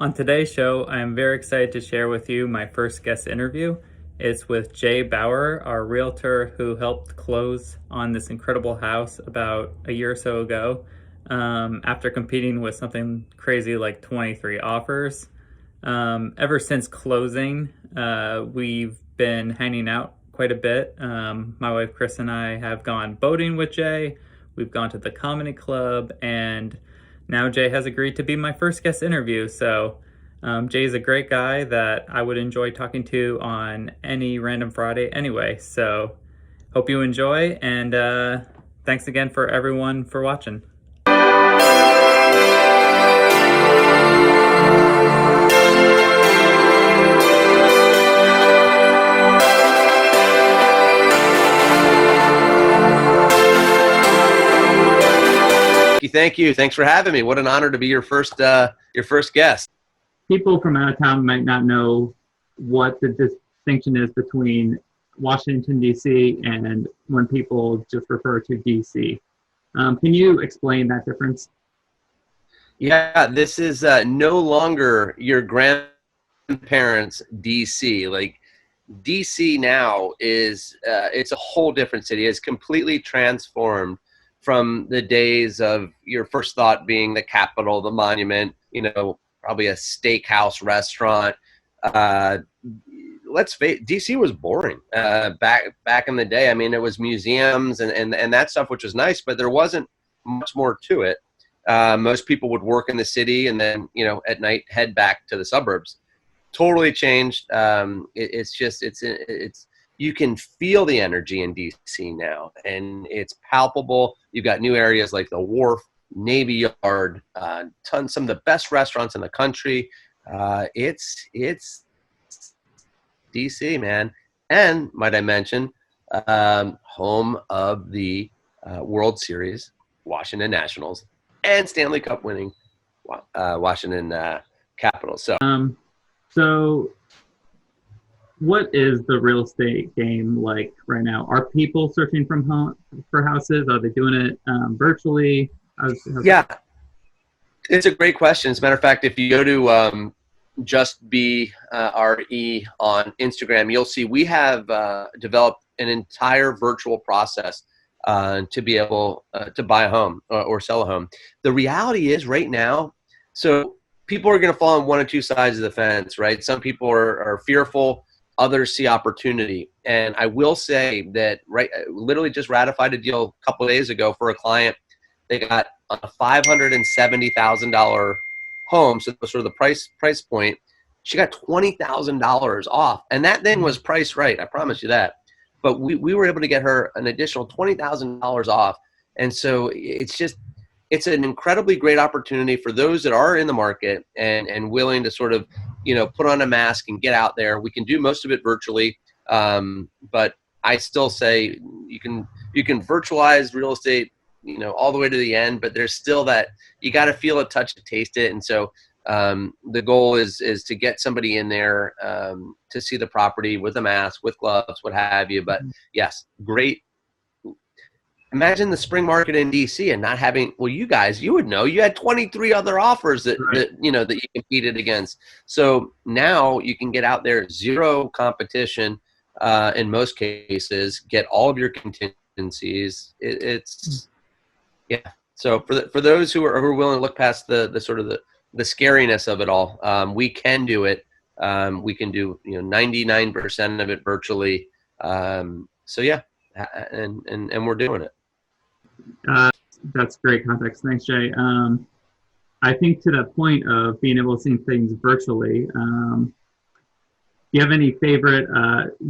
On today's show, I am very excited to share with you my first guest interview. It's with Jay Bauer, our realtor who helped close on this incredible house about a year or so ago after competing with something crazy like 23 offers. Ever since closing, we've been hanging out quite a bit. My wife Chris and I have gone boating with Jay. We've gone to the comedy club, and now Jay has agreed to be my first guest interview. So Jay's a great guy that I would enjoy talking to on any random Friday anyway. So hope you enjoy, and thanks again for everyone for watching. Thank you. Thanks for having me. What an honor to be your first guest. People from out of town might not know what the distinction is between Washington, D.C. and when people just refer to D.C. Can you explain that difference? Yeah, this is no longer your grandparents' D.C. Like D.C. now is it's a whole different city. It's completely transformed from the days of your first thought being the Capitol, the monument, probably a steakhouse restaurant. Let's face it, DC was boring back in the day. I mean, it was museums and that stuff, which was nice, but there wasn't much more to it. Most people would work in the city and then, at night head back to the suburbs. Totally changed. It's you can feel the energy in DC now, and it's palpable. You've got new areas like the Wharf, Navy Yard, some of the best restaurants in the country. It's DC, man. And might I mention, home of the World Series, Washington Nationals, and Stanley Cup winning Washington Capitals. So what is the real estate game like right now? Are people searching for houses? Are they doing it virtually? Yeah, it's a great question. As a matter of fact, if you go to Just Be RE on Instagram, you'll see we have developed an entire virtual process to be able to buy a home or sell a home. The reality is right now, so people are going to fall on one or two sides of the fence, right? Some people are fearful. Others see opportunity. And I will say that literally just ratified a deal a couple of days ago for a client. They got a $570,000 home. So sort of the price point, she got $20,000 off. And that thing was priced right. I promise you that. But we were able to get her an additional $20,000 off. And so it's an incredibly great opportunity for those that are in the market and willing to sort of, put on a mask and get out there. We can do most of it virtually. But I still say you can virtualize real estate, all the way to the end, but there's still that you got to feel it, touch it, taste it. And so the goal is to get somebody in there to see the property with a mask, with gloves, what have you. But yes, great. Imagine the spring market in DC and not having, well, you would know, you had 23 other offers that you competed against. So now you can get out there, zero competition in most cases, get all of your contingencies. Yeah. So for those who are willing to look past the sort of the scariness of it all, we can do it. We can do 99% of it virtually. So yeah, and we're doing it. That's great context. Thanks, Jay. I think to that point of being able to see things virtually, do you have any favorite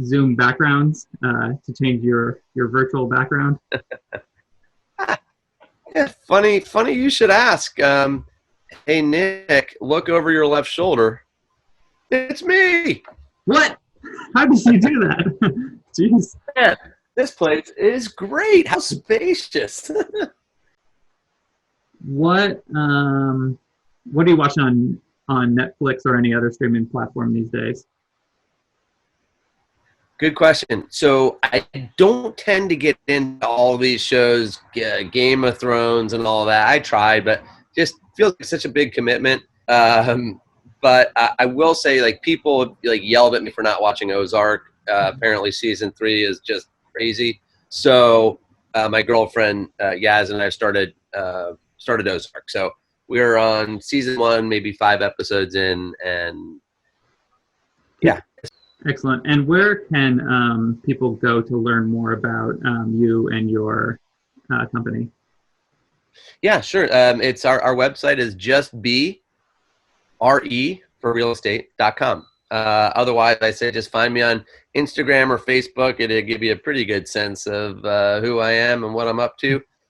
Zoom backgrounds to change your virtual background? Yeah, funny you should ask. Hey, Nick, look over your left shoulder. It's me. What? How did you do that? Jeez. Yeah, this place is great. How spacious. What are you watching on Netflix or any other streaming platform these days? Good question. So I don't tend to get into all these shows, Game of Thrones and all that. I tried, but just feels like such a big commitment. But I will say, like, people like yelled at me for not watching Ozark. Apparently, season 3 is just crazy. So my girlfriend Yaz and I started Ozark. So we're on season 1, maybe 5 episodes in, and yeah. Excellent. And where can people go to learn more about you and your company? Yeah, sure. It's our website is just be re for realestate.com. Otherwise, I say just find me on Instagram or Facebook. It'll give you a pretty good sense of who I am and what I'm up to.